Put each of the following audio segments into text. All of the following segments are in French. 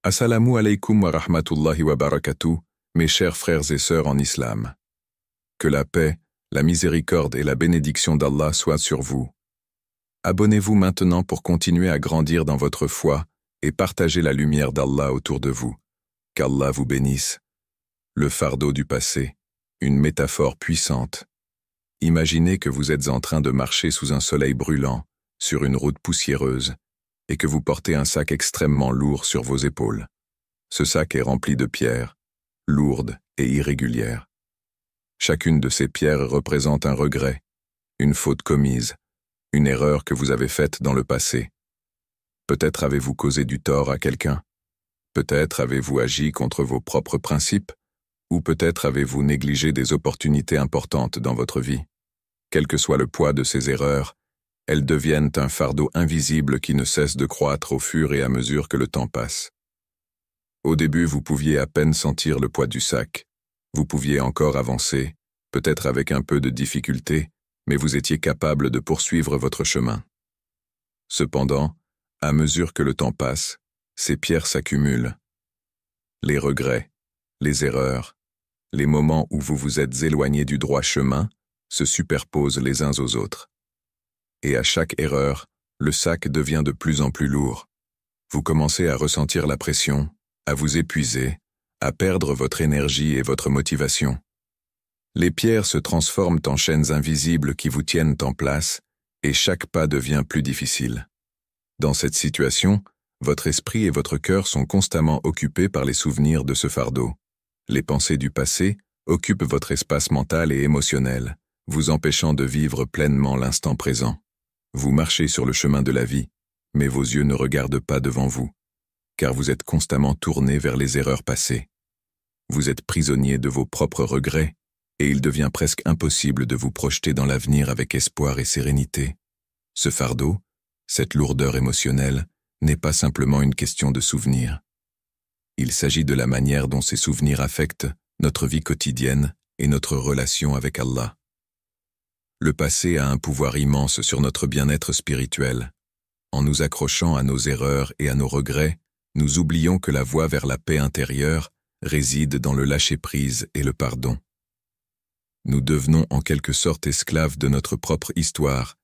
Assalamu alaikum wa rahmatullahi wa barakatuh, mes chers frères et sœurs en islam. Que la paix, la miséricorde et la bénédiction d'Allah soient sur vous. Abonnez-vous maintenant pour continuer à grandir dans votre foi et partager la lumière d'Allah autour de vous. Qu'Allah vous bénisse. Le fardeau du passé, une métaphore puissante. Imaginez que vous êtes en train de marcher sous un soleil brûlant, sur une route poussiéreuse, et que vous portez un sac extrêmement lourd sur vos épaules. Ce sac est rempli de pierres, lourdes et irrégulières. Chacune de ces pierres représente un regret, une faute commise, une erreur que vous avez faite dans le passé. Peut-être avez-vous causé du tort à quelqu'un, peut-être avez-vous agi contre vos propres principes, ou peut-être avez-vous négligé des opportunités importantes dans votre vie. Quel que soit le poids de ces erreurs, elles deviennent un fardeau invisible qui ne cesse de croître au fur et à mesure que le temps passe. Au début, vous pouviez à peine sentir le poids du sac. Vous pouviez encore avancer, peut-être avec un peu de difficulté, mais vous étiez capable de poursuivre votre chemin. Cependant, à mesure que le temps passe, ces pierres s'accumulent. Les regrets, les erreurs, les moments où vous vous êtes éloigné du droit chemin se superposent les uns aux autres. Et à chaque erreur, le sac devient de plus en plus lourd. Vous commencez à ressentir la pression, à vous épuiser, à perdre votre énergie et votre motivation. Les pierres se transforment en chaînes invisibles qui vous tiennent en place, et chaque pas devient plus difficile. Dans cette situation, votre esprit et votre cœur sont constamment occupés par les souvenirs de ce fardeau. Les pensées du passé occupent votre espace mental et émotionnel, vous empêchant de vivre pleinement l'instant présent. Vous marchez sur le chemin de la vie, mais vos yeux ne regardent pas devant vous, car vous êtes constamment tourné vers les erreurs passées. Vous êtes prisonnier de vos propres regrets, et il devient presque impossible de vous projeter dans l'avenir avec espoir et sérénité. Ce fardeau, cette lourdeur émotionnelle, n'est pas simplement une question de souvenirs. Il s'agit de la manière dont ces souvenirs affectent notre vie quotidienne et notre relation avec Allah. Le passé a un pouvoir immense sur notre bien-être spirituel. En nous accrochant à nos erreurs et à nos regrets, nous oublions que la voie vers la paix intérieure réside dans le lâcher-prise et le pardon. Nous devenons en quelque sorte esclaves de notre propre histoire,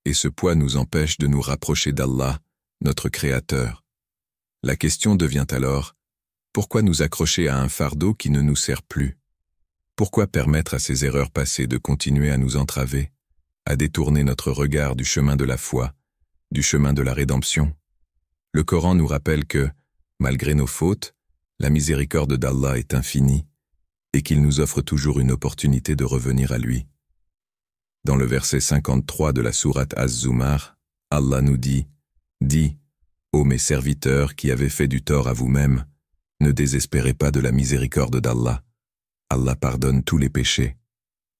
et ce poids nous empêche de nous rapprocher d'Allah, notre Créateur. La question devient alors, pourquoi nous accrocher à un fardeau qui ne nous sert plus? Pourquoi permettre à ces erreurs passées de continuer à nous entraver, à détourner notre regard du chemin de la foi, du chemin de la rédemption? Le Coran nous rappelle que, malgré nos fautes, la miséricorde d'Allah est infinie et qu'il nous offre toujours une opportunité de revenir à lui. Dans le verset 53 de la sourate Az-Zumar, Allah nous dit « Dis, ô mes serviteurs qui avez fait du tort à vous-même, ne désespérez pas de la miséricorde d'Allah. Allah pardonne tous les péchés.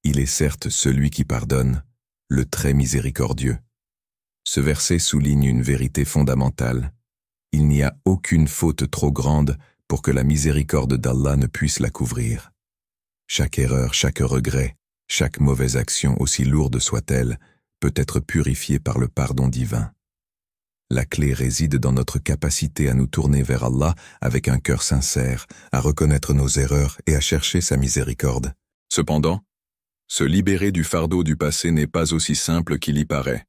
Il est certes celui qui pardonne, le très miséricordieux. » Ce verset souligne une vérité fondamentale. Il n'y a aucune faute trop grande pour que la miséricorde d'Allah ne puisse la couvrir. Chaque erreur, chaque regret, chaque mauvaise action, aussi lourde soit-elle, peut être purifiée par le pardon divin. La clé réside dans notre capacité à nous tourner vers Allah avec un cœur sincère, à reconnaître nos erreurs et à chercher sa miséricorde. Cependant, se libérer du fardeau du passé n'est pas aussi simple qu'il y paraît.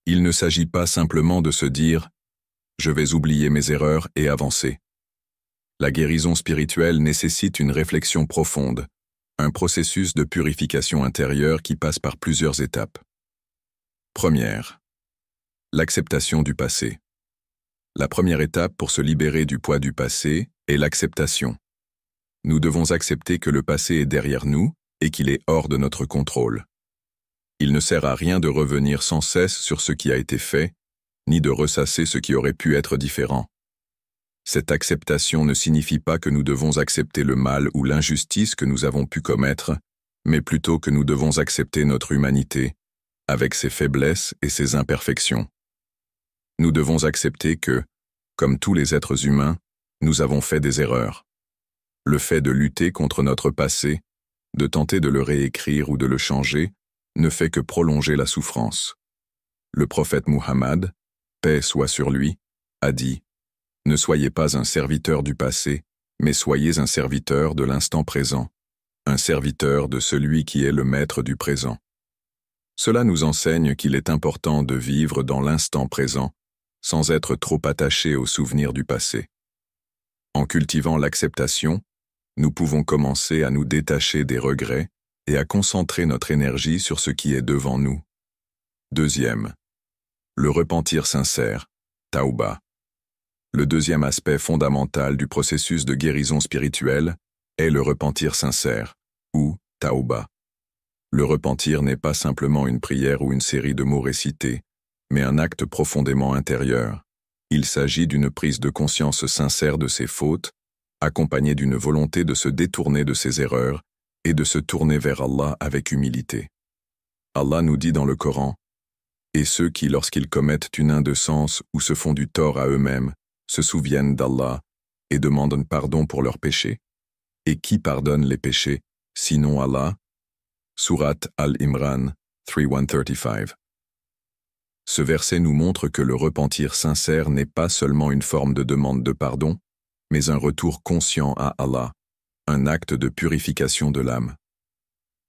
Il ne s'agit pas simplement de se dire « je vais oublier mes erreurs et avancer ». La guérison spirituelle nécessite une réflexion profonde, un processus de purification intérieure qui passe par plusieurs étapes. Première. L'acceptation du passé. La première étape pour se libérer du poids du passé est l'acceptation. Nous devons accepter que le passé est derrière nous et qu'il est hors de notre contrôle. Il ne sert à rien de revenir sans cesse sur ce qui a été fait, ni de ressasser ce qui aurait pu être différent. Cette acceptation ne signifie pas que nous devons accepter le mal ou l'injustice que nous avons pu commettre, mais plutôt que nous devons accepter notre humanité, avec ses faiblesses et ses imperfections. Nous devons accepter que, comme tous les êtres humains, nous avons fait des erreurs. Le fait de lutter contre notre passé, de tenter de le réécrire ou de le changer, ne fait que prolonger la souffrance. Le prophète Muhammad, paix soit sur lui, a dit Ne soyez pas un serviteur du passé, mais soyez un serviteur de l'instant présent, un serviteur de celui qui est le maître du présent. Cela nous enseigne qu'il est important de vivre dans l'instant présent, sans être trop attaché aux souvenirs du passé. En cultivant l'acceptation, nous pouvons commencer à nous détacher des regrets et à concentrer notre énergie sur ce qui est devant nous. Deuxième, le repentir sincère, Tauba. Le deuxième aspect fondamental du processus de guérison spirituelle est le repentir sincère, ou Tauba. Le repentir n'est pas simplement une prière ou une série de mots récités, mais un acte profondément intérieur. Il s'agit d'une prise de conscience sincère de ses fautes, accompagnée d'une volonté de se détourner de ses erreurs et de se tourner vers Allah avec humilité. Allah nous dit dans le Coran, « Et ceux qui, lorsqu'ils commettent une indécence ou se font du tort à eux-mêmes, se souviennent d'Allah et demandent pardon pour leurs péchés. Et qui pardonne les péchés, sinon Allah ?» Surat Al-Imran 3135. Ce verset nous montre que le repentir sincère n'est pas seulement une forme de demande de pardon, mais un retour conscient à Allah, un acte de purification de l'âme.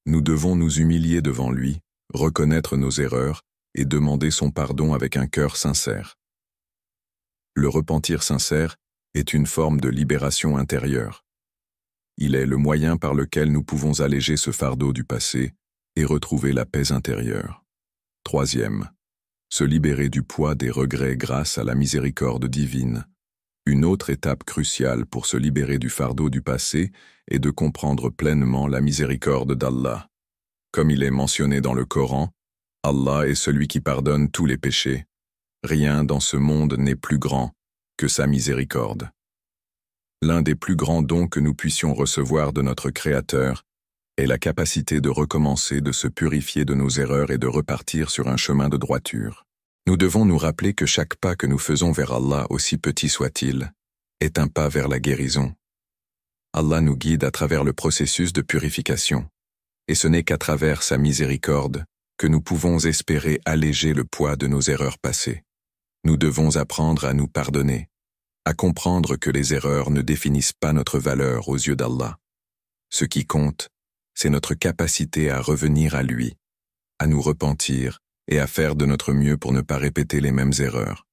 Nous devons nous humilier devant lui, reconnaître nos erreurs et demander son pardon avec un cœur sincère. Le repentir sincère est une forme de libération intérieure. Il est le moyen par lequel nous pouvons alléger ce fardeau du passé et retrouver la paix intérieure. Troisième, se libérer du poids des regrets grâce à la miséricorde divine. Une autre étape cruciale pour se libérer du fardeau du passé est de comprendre pleinement la miséricorde d'Allah. Comme il est mentionné dans le Coran, Allah est celui qui pardonne tous les péchés. Rien dans ce monde n'est plus grand que sa miséricorde. L'un des plus grands dons que nous puissions recevoir de notre Créateur est la capacité de recommencer, de se purifier de nos erreurs et de repartir sur un chemin de droiture. Nous devons nous rappeler que chaque pas que nous faisons vers Allah, aussi petit soit-il, est un pas vers la guérison. Allah nous guide à travers le processus de purification, et ce n'est qu'à travers sa miséricorde que nous pouvons espérer alléger le poids de nos erreurs passées. Nous devons apprendre à nous pardonner, à comprendre que les erreurs ne définissent pas notre valeur aux yeux d'Allah. Ce qui compte, c'est notre capacité à revenir à lui, à nous repentir et à faire de notre mieux pour ne pas répéter les mêmes erreurs.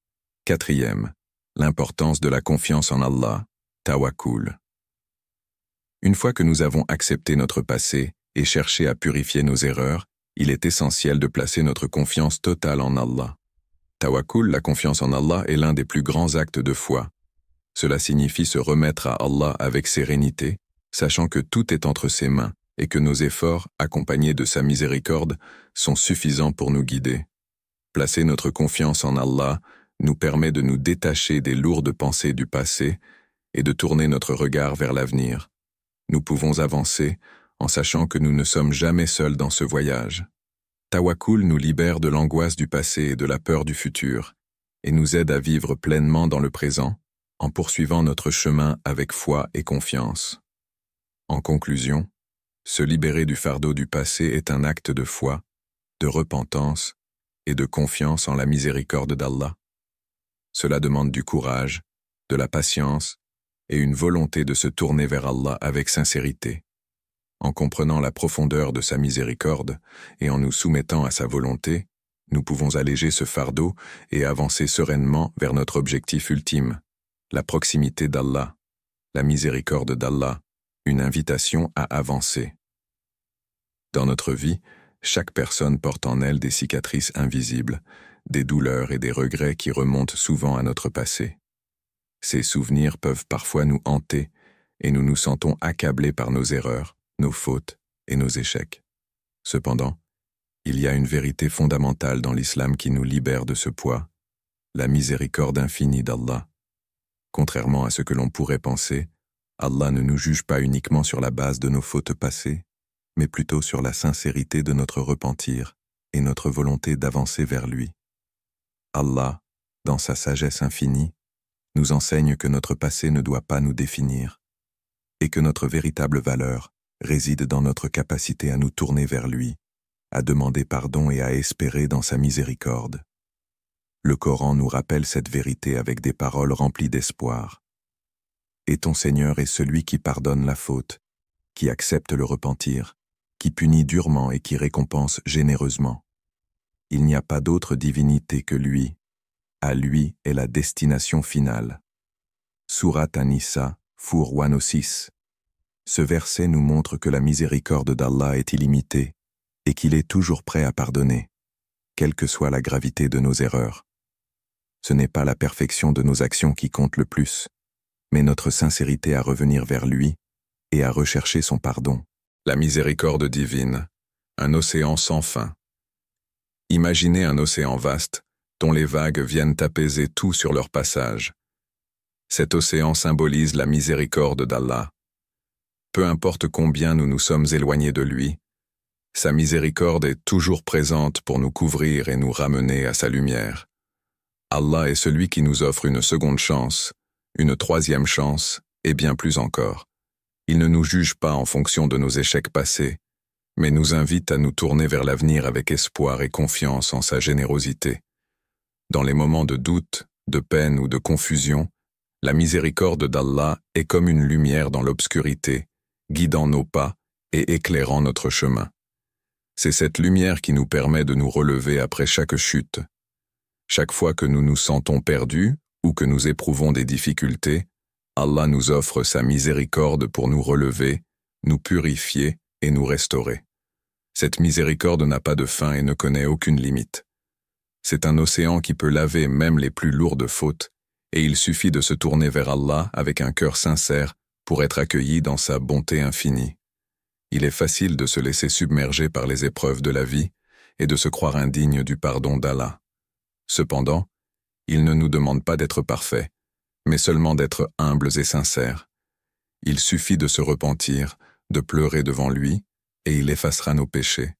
Quatrième, l'importance de la confiance en Allah, Tawakkul. Une fois que nous avons accepté notre passé et cherché à purifier nos erreurs, il est essentiel de placer notre confiance totale en Allah. Tawakkul, la confiance en Allah, est l'un des plus grands actes de foi. Cela signifie se remettre à Allah avec sérénité, sachant que tout est entre ses mains et que nos efforts, accompagnés de sa miséricorde, sont suffisants pour nous guider. Placer notre confiance en Allah nous permet de nous détacher des lourdes pensées du passé et de tourner notre regard vers l'avenir. Nous pouvons avancer en sachant que nous ne sommes jamais seuls dans ce voyage. Tawakkul nous libère de l'angoisse du passé et de la peur du futur, et nous aide à vivre pleinement dans le présent, en poursuivant notre chemin avec foi et confiance. En conclusion, se libérer du fardeau du passé est un acte de foi, de repentance et de confiance en la miséricorde d'Allah. Cela demande du courage, de la patience et une volonté de se tourner vers Allah avec sincérité. En comprenant la profondeur de sa miséricorde et en nous soumettant à sa volonté, nous pouvons alléger ce fardeau et avancer sereinement vers notre objectif ultime, la proximité d'Allah, la miséricorde d'Allah, une invitation à avancer. Dans notre vie, chaque personne porte en elle des cicatrices invisibles, des douleurs et des regrets qui remontent souvent à notre passé. Ces souvenirs peuvent parfois nous hanter et nous nous sentons accablés par nos erreurs, nos fautes et nos échecs. Cependant, il y a une vérité fondamentale dans l'islam qui nous libère de ce poids, la miséricorde infinie d'Allah. Contrairement à ce que l'on pourrait penser, Allah ne nous juge pas uniquement sur la base de nos fautes passées, mais plutôt sur la sincérité de notre repentir et notre volonté d'avancer vers lui. Allah, dans sa sagesse infinie, nous enseigne que notre passé ne doit pas nous définir, et que notre véritable valeur réside dans notre capacité à nous tourner vers lui, à demander pardon et à espérer dans sa miséricorde. Le Coran nous rappelle cette vérité avec des paroles remplies d'espoir. Et ton Seigneur est celui qui pardonne la faute, qui accepte le repentir, qui punit durement et qui récompense généreusement. Il n'y a pas d'autre divinité que lui. À lui est la destination finale. Sourate An-Nisa, 106. Ce verset nous montre que la miséricorde d'Allah est illimitée et qu'il est toujours prêt à pardonner, quelle que soit la gravité de nos erreurs. Ce n'est pas la perfection de nos actions qui compte le plus, mais notre sincérité à revenir vers lui et à rechercher son pardon. La miséricorde divine, un océan sans fin. Imaginez un océan vaste, dont les vagues viennent apaiser tout sur leur passage. Cet océan symbolise la miséricorde d'Allah. Peu importe combien nous nous sommes éloignés de lui, sa miséricorde est toujours présente pour nous couvrir et nous ramener à sa lumière. Allah est celui qui nous offre une seconde chance, une troisième chance et bien plus encore. Il ne nous juge pas en fonction de nos échecs passés, mais nous invite à nous tourner vers l'avenir avec espoir et confiance en sa générosité. Dans les moments de doute, de peine ou de confusion, la miséricorde d'Allah est comme une lumière dans l'obscurité, guidant nos pas et éclairant notre chemin. C'est cette lumière qui nous permet de nous relever après chaque chute. Chaque fois que nous nous sentons perdus ou que nous éprouvons des difficultés, Allah nous offre sa miséricorde pour nous relever, nous purifier et nous restaurer. Cette miséricorde n'a pas de fin et ne connaît aucune limite. C'est un océan qui peut laver même les plus lourdes fautes, et il suffit de se tourner vers Allah avec un cœur sincère pour être accueilli dans sa bonté infinie. Il est facile de se laisser submerger par les épreuves de la vie et de se croire indigne du pardon d'Allah. Cependant, il ne nous demande pas d'être parfaits, mais seulement d'être humbles et sincères. Il suffit de se repentir, de pleurer devant lui, et il effacera nos péchés.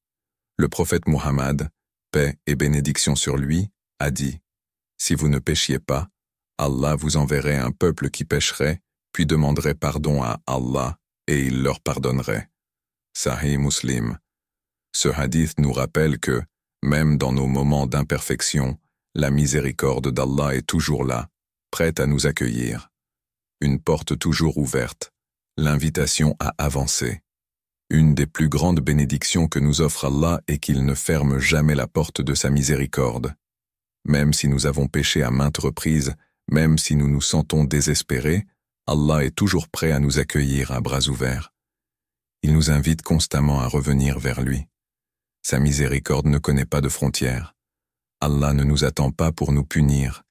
Le prophète Muhammad, paix et bénédiction sur lui, a dit « Si vous ne péchiez pas, Allah vous enverrait un peuple qui pécherait, puis demanderait pardon à Allah, et il leur pardonnerait. » Sahih Muslim. Ce hadith nous rappelle que, même dans nos moments d'imperfection, la miséricorde d'Allah est toujours là, prête à nous accueillir. Une porte toujours ouverte, l'invitation à avancer. Une des plus grandes bénédictions que nous offre Allah est qu'il ne ferme jamais la porte de sa miséricorde. Même si nous avons péché à maintes reprises, même si nous nous sentons désespérés, Allah est toujours prêt à nous accueillir à bras ouverts. Il nous invite constamment à revenir vers lui. Sa miséricorde ne connaît pas de frontières. Allah ne nous attend pas pour nous punir,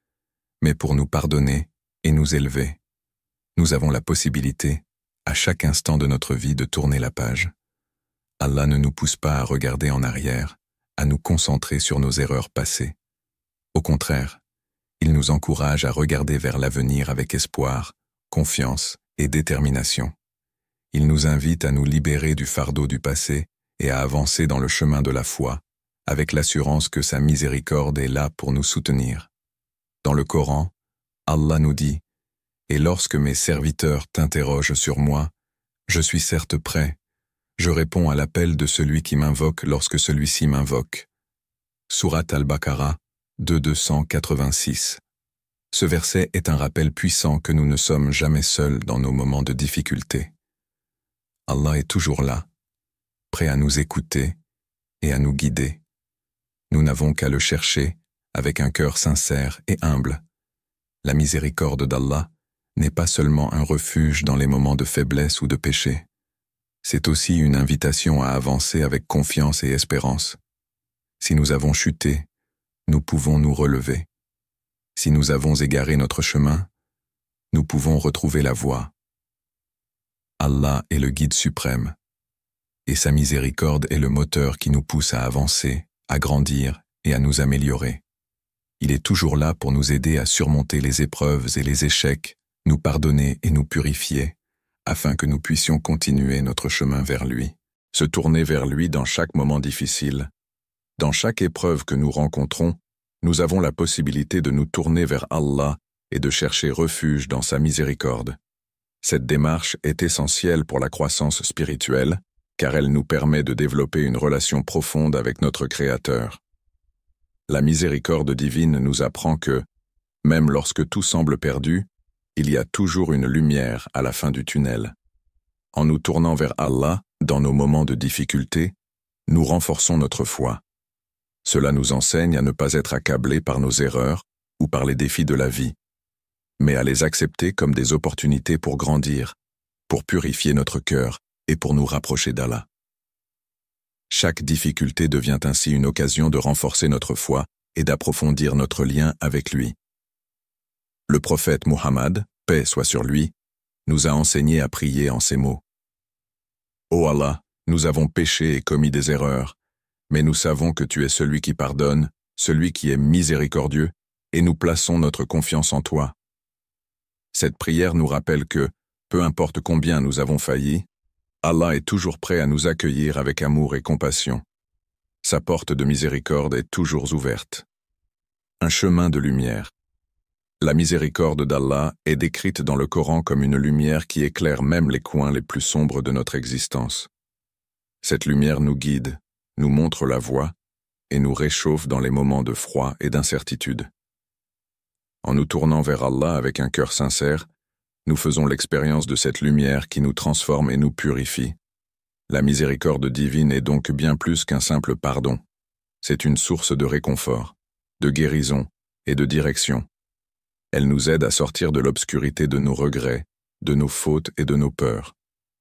mais pour nous pardonner et nous élever. Nous avons la possibilité, à chaque instant de notre vie, de tourner la page. Allah ne nous pousse pas à regarder en arrière, à nous concentrer sur nos erreurs passées. Au contraire, il nous encourage à regarder vers l'avenir avec espoir, confiance et détermination. Il nous invite à nous libérer du fardeau du passé et à avancer dans le chemin de la foi, avec l'assurance que sa miséricorde est là pour nous soutenir. Dans le Coran, Allah nous dit « Et lorsque mes serviteurs t'interrogent sur moi, je suis certes prêt. Je réponds à l'appel de celui qui m'invoque lorsque celui-ci m'invoque. » Sourate Al-Baqarah, 286. Ce verset est un rappel puissant que nous ne sommes jamais seuls dans nos moments de difficulté. Allah est toujours là, prêt à nous écouter et à nous guider. Nous n'avons qu'à le chercher avec un cœur sincère et humble. La miséricorde d'Allah n'est pas seulement un refuge dans les moments de faiblesse ou de péché. C'est aussi une invitation à avancer avec confiance et espérance. Si nous avons chuté, nous pouvons nous relever. Si nous avons égaré notre chemin, nous pouvons retrouver la voie. Allah est le guide suprême, et sa miséricorde est le moteur qui nous pousse à avancer, à grandir et à nous améliorer. Il est toujours là pour nous aider à surmonter les épreuves et les échecs, nous pardonner et nous purifier, afin que nous puissions continuer notre chemin vers lui. Se tourner vers lui dans chaque moment difficile. Dans chaque épreuve que nous rencontrons, nous avons la possibilité de nous tourner vers Allah et de chercher refuge dans sa miséricorde. Cette démarche est essentielle pour la croissance spirituelle, car elle nous permet de développer une relation profonde avec notre Créateur. La miséricorde divine nous apprend que, même lorsque tout semble perdu, il y a toujours une lumière à la fin du tunnel. En nous tournant vers Allah, dans nos moments de difficulté, nous renforçons notre foi. Cela nous enseigne à ne pas être accablés par nos erreurs ou par les défis de la vie, mais à les accepter comme des opportunités pour grandir, pour purifier notre cœur et pour nous rapprocher d'Allah. Chaque difficulté devient ainsi une occasion de renforcer notre foi et d'approfondir notre lien avec lui. Le prophète Muhammad, paix soit sur lui, nous a enseigné à prier en ces mots. Ô Allah, nous avons péché et commis des erreurs, mais nous savons que tu es celui qui pardonne, celui qui est miséricordieux, et nous plaçons notre confiance en toi. Cette prière nous rappelle que, peu importe combien nous avons failli, Allah est toujours prêt à nous accueillir avec amour et compassion. Sa porte de miséricorde est toujours ouverte. Un chemin de lumière. La miséricorde d'Allah est décrite dans le Coran comme une lumière qui éclaire même les coins les plus sombres de notre existence. Cette lumière nous guide, nous montre la voie et nous réchauffe dans les moments de froid et d'incertitude. En nous tournant vers Allah avec un cœur sincère, nous faisons l'expérience de cette lumière qui nous transforme et nous purifie. La miséricorde divine est donc bien plus qu'un simple pardon. C'est une source de réconfort, de guérison et de direction. Elle nous aide à sortir de l'obscurité de nos regrets, de nos fautes et de nos peurs,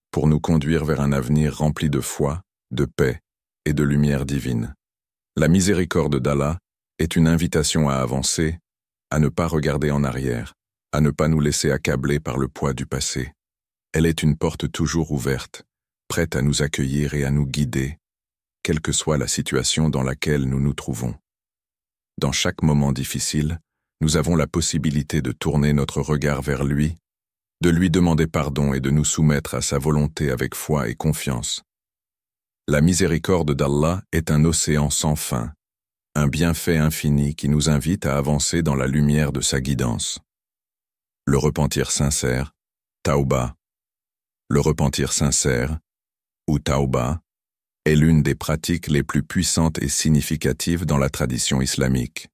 pour nous conduire vers un avenir rempli de foi, de paix et de lumière divine. La miséricorde d'Allah est une invitation à avancer, à ne pas regarder en arrière, à ne pas nous laisser accabler par le poids du passé. Elle est une porte toujours ouverte, prête à nous accueillir et à nous guider, quelle que soit la situation dans laquelle nous nous trouvons. Dans chaque moment difficile, nous avons la possibilité de tourner notre regard vers lui, de lui demander pardon et de nous soumettre à sa volonté avec foi et confiance. La miséricorde d'Allah est un océan sans fin, un bienfait infini qui nous invite à avancer dans la lumière de sa guidance. Le repentir sincère, Tauba. Le repentir sincère, ou Tauba, est l'une des pratiques les plus puissantes et significatives dans la tradition islamique.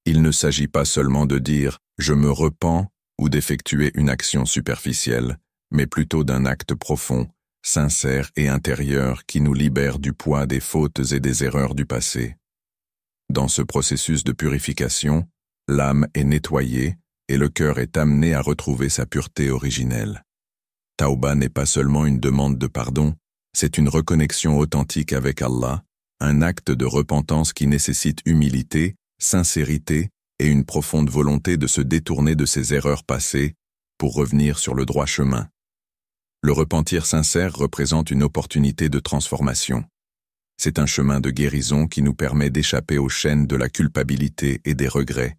Il ne s'agit pas seulement de dire « je me repens » ou d'effectuer une action superficielle, mais plutôt d'un acte profond, sincère et intérieur qui nous libère du poids des fautes et des erreurs du passé. Dans ce processus de purification, l'âme est nettoyée et le cœur est amené à retrouver sa pureté originelle. Tauba n'est pas seulement une demande de pardon, c'est une reconnexion authentique avec Allah, un acte de repentance qui nécessite humilité, sincérité et une profonde volonté de se détourner de ses erreurs passées pour revenir sur le droit chemin. Le repentir sincère représente une opportunité de transformation. C'est un chemin de guérison qui nous permet d'échapper aux chaînes de la culpabilité et des regrets,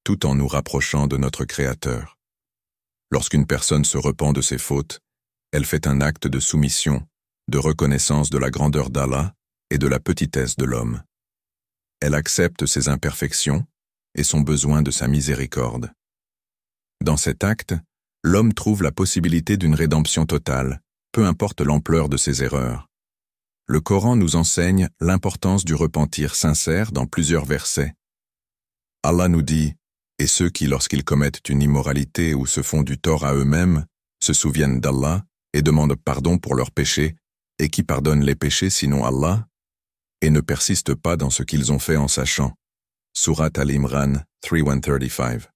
tout en nous rapprochant de notre Créateur. Lorsqu'une personne se repent de ses fautes, elle fait un acte de soumission, de reconnaissance de la grandeur d'Allah et de la petitesse de l'homme. Elle accepte ses imperfections et son besoin de sa miséricorde. Dans cet acte, l'homme trouve la possibilité d'une rédemption totale, peu importe l'ampleur de ses erreurs. Le Coran nous enseigne l'importance du repentir sincère dans plusieurs versets. Allah nous dit « Et ceux qui, lorsqu'ils commettent une immoralité ou se font du tort à eux-mêmes, se souviennent d'Allah et demandent pardon pour leurs péchés, et qui pardonnent les péchés sinon Allah, et ne persistent pas dans ce qu'ils ont fait en sachant. » Surat Al-Imran 3:135.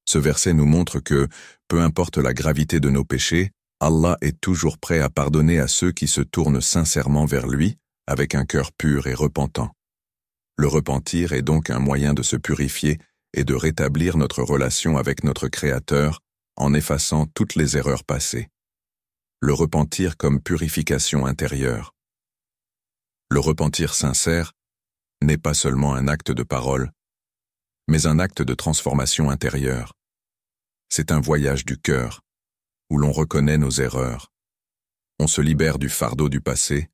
Ce verset nous montre que, peu importe la gravité de nos péchés, Allah est toujours prêt à pardonner à ceux qui se tournent sincèrement vers lui, avec un cœur pur et repentant. Le repentir est donc un moyen de se purifier et de rétablir notre relation avec notre Créateur en effaçant toutes les erreurs passées. Le repentir comme purification intérieure. Le repentir sincère n'est pas seulement un acte de parole, mais un acte de transformation intérieure. C'est un voyage du cœur, où l'on reconnaît nos erreurs. On se libère du fardeau du passé,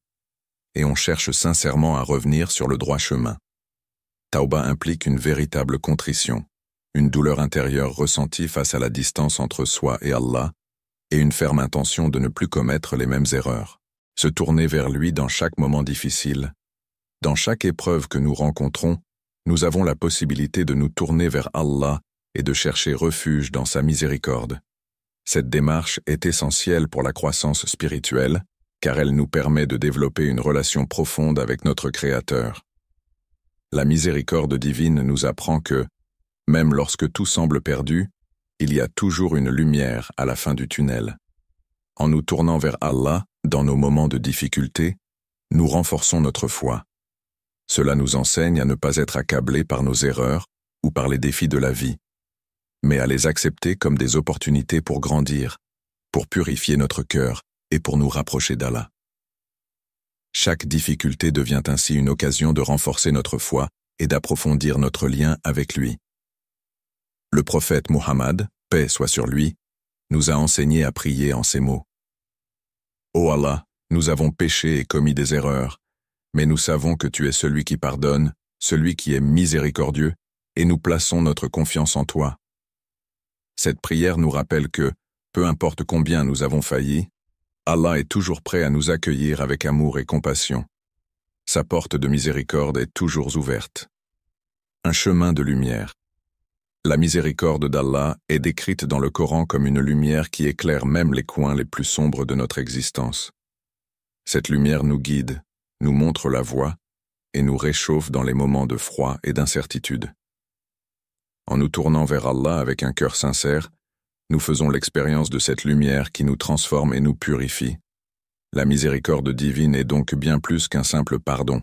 et on cherche sincèrement à revenir sur le droit chemin. Tauba implique une véritable contrition, une douleur intérieure ressentie face à la distance entre soi et Allah, et une ferme intention de ne plus commettre les mêmes erreurs. Se tourner vers lui dans chaque moment difficile, dans chaque épreuve que nous rencontrons, nous avons la possibilité de nous tourner vers Allah et de chercher refuge dans sa miséricorde. Cette démarche est essentielle pour la croissance spirituelle, car elle nous permet de développer une relation profonde avec notre Créateur. La miséricorde divine nous apprend que, même lorsque tout semble perdu, il y a toujours une lumière à la fin du tunnel. En nous tournant vers Allah, dans nos moments de difficulté, nous renforçons notre foi. Cela nous enseigne à ne pas être accablés par nos erreurs ou par les défis de la vie, mais à les accepter comme des opportunités pour grandir, pour purifier notre cœur et pour nous rapprocher d'Allah. Chaque difficulté devient ainsi une occasion de renforcer notre foi et d'approfondir notre lien avec lui. Le prophète Muhammad, paix soit sur lui, nous a enseigné à prier en ces mots. Ô Allah, nous avons péché et commis des erreurs, mais nous savons que tu es celui qui pardonne, celui qui est miséricordieux, et nous plaçons notre confiance en toi. Cette prière nous rappelle que, peu importe combien nous avons failli, Allah est toujours prêt à nous accueillir avec amour et compassion. Sa porte de miséricorde est toujours ouverte. Un chemin de lumière. La miséricorde d'Allah est décrite dans le Coran comme une lumière qui éclaire même les coins les plus sombres de notre existence. Cette lumière nous guide, nous montre la voie et nous réchauffe dans les moments de froid et d'incertitude. En nous tournant vers Allah avec un cœur sincère, nous faisons l'expérience de cette lumière qui nous transforme et nous purifie. La miséricorde divine est donc bien plus qu'un simple pardon.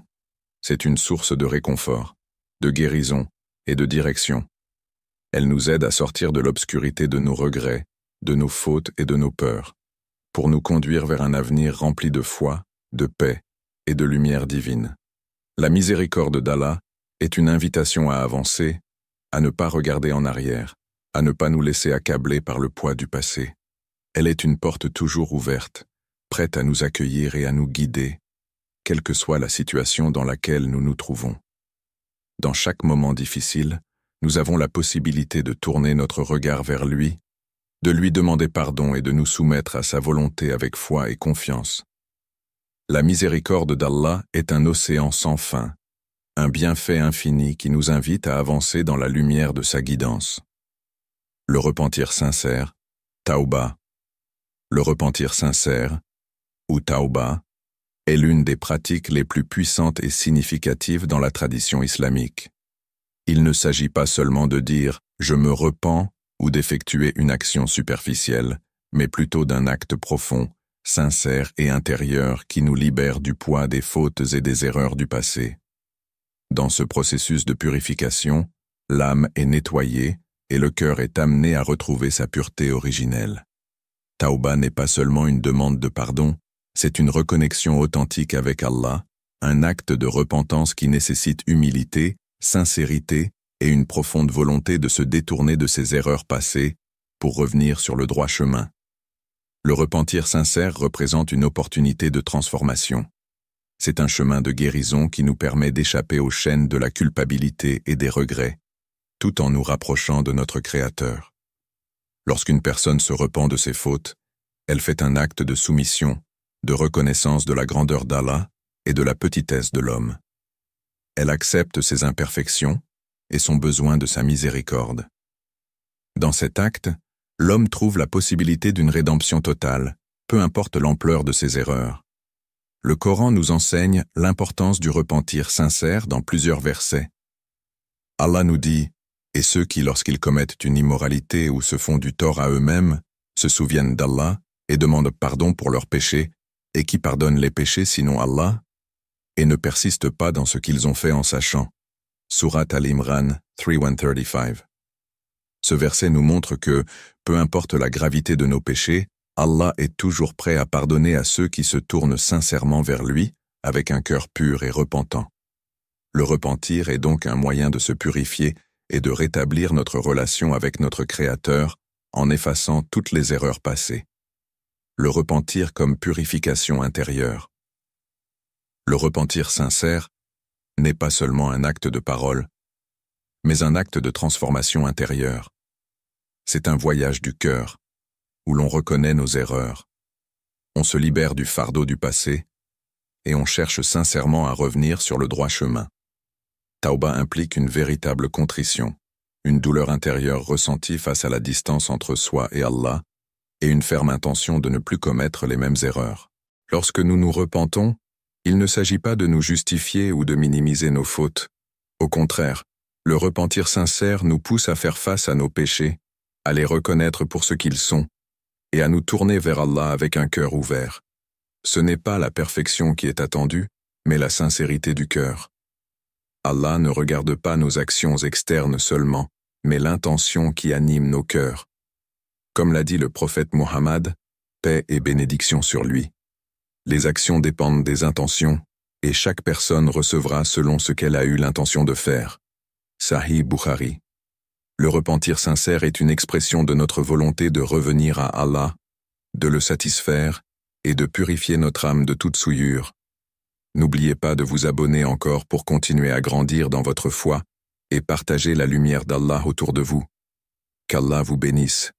C'est une source de réconfort, de guérison et de direction. Elle nous aide à sortir de l'obscurité de nos regrets, de nos fautes et de nos peurs, pour nous conduire vers un avenir rempli de foi, de paix et de lumière divine. La miséricorde d'Allah est une invitation à avancer, à ne pas regarder en arrière, à ne pas nous laisser accabler par le poids du passé. Elle est une porte toujours ouverte, prête à nous accueillir et à nous guider, quelle que soit la situation dans laquelle nous nous trouvons. Dans chaque moment difficile, nous avons la possibilité de tourner notre regard vers lui, de lui demander pardon et de nous soumettre à sa volonté avec foi et confiance. La miséricorde d'Allah est un océan sans fin, un bienfait infini qui nous invite à avancer dans la lumière de sa guidance. Le repentir sincère, Tauba. Le repentir sincère, ou Tauba, est l'une des pratiques les plus puissantes et significatives dans la tradition islamique. Il ne s'agit pas seulement de dire « je me repens » ou d'effectuer une action superficielle, mais plutôt d'un acte profond, sincère et intérieur qui nous libère du poids des fautes et des erreurs du passé. Dans ce processus de purification, l'âme est nettoyée et le cœur est amené à retrouver sa pureté originelle. Tauba n'est pas seulement une demande de pardon, c'est une reconnexion authentique avec Allah, un acte de repentance qui nécessite humilité, sincérité et une profonde volonté de se détourner de ses erreurs passées pour revenir sur le droit chemin. Le repentir sincère représente une opportunité de transformation. C'est un chemin de guérison qui nous permet d'échapper aux chaînes de la culpabilité et des regrets, tout en nous rapprochant de notre Créateur. Lorsqu'une personne se repent de ses fautes, elle fait un acte de soumission, de reconnaissance de la grandeur d'Allah et de la petitesse de l'homme. Elle accepte ses imperfections et son besoin de sa miséricorde. Dans cet acte, l'homme trouve la possibilité d'une rédemption totale, peu importe l'ampleur de ses erreurs. Le Coran nous enseigne l'importance du repentir sincère dans plusieurs versets. Allah nous dit « Et ceux qui, lorsqu'ils commettent une immoralité ou se font du tort à eux-mêmes, se souviennent d'Allah et demandent pardon pour leurs péchés, et qui pardonnent les péchés sinon Allah, et ne persistent pas dans ce qu'ils ont fait en sachant. » Surat Al-Imran 3:135. Ce verset nous montre que, peu importe la gravité de nos péchés, Allah est toujours prêt à pardonner à ceux qui se tournent sincèrement vers lui, avec un cœur pur et repentant. Le repentir est donc un moyen de se purifier et de rétablir notre relation avec notre Créateur en effaçant toutes les erreurs passées. Le repentir comme purification intérieure. Le repentir sincère n'est pas seulement un acte de parole, mais un acte de transformation intérieure. C'est un voyage du cœur, où l'on reconnaît nos erreurs. On se libère du fardeau du passé, et on cherche sincèrement à revenir sur le droit chemin. Tauba implique une véritable contrition, une douleur intérieure ressentie face à la distance entre soi et Allah, et une ferme intention de ne plus commettre les mêmes erreurs. Lorsque nous nous repentons, il ne s'agit pas de nous justifier ou de minimiser nos fautes. Au contraire, le repentir sincère nous pousse à faire face à nos péchés, à les reconnaître pour ce qu'ils sont, et à nous tourner vers Allah avec un cœur ouvert. Ce n'est pas la perfection qui est attendue, mais la sincérité du cœur. Allah ne regarde pas nos actions externes seulement, mais l'intention qui anime nos cœurs. Comme l'a dit le prophète Mohammed, paix et bénédiction sur lui. Les actions dépendent des intentions, et chaque personne recevra selon ce qu'elle a eu l'intention de faire. Sahih Bukhari. Le repentir sincère est une expression de notre volonté de revenir à Allah, de le satisfaire et de purifier notre âme de toute souillure. N'oubliez pas de vous abonner encore pour continuer à grandir dans votre foi et partager la lumière d'Allah autour de vous. Qu'Allah vous bénisse.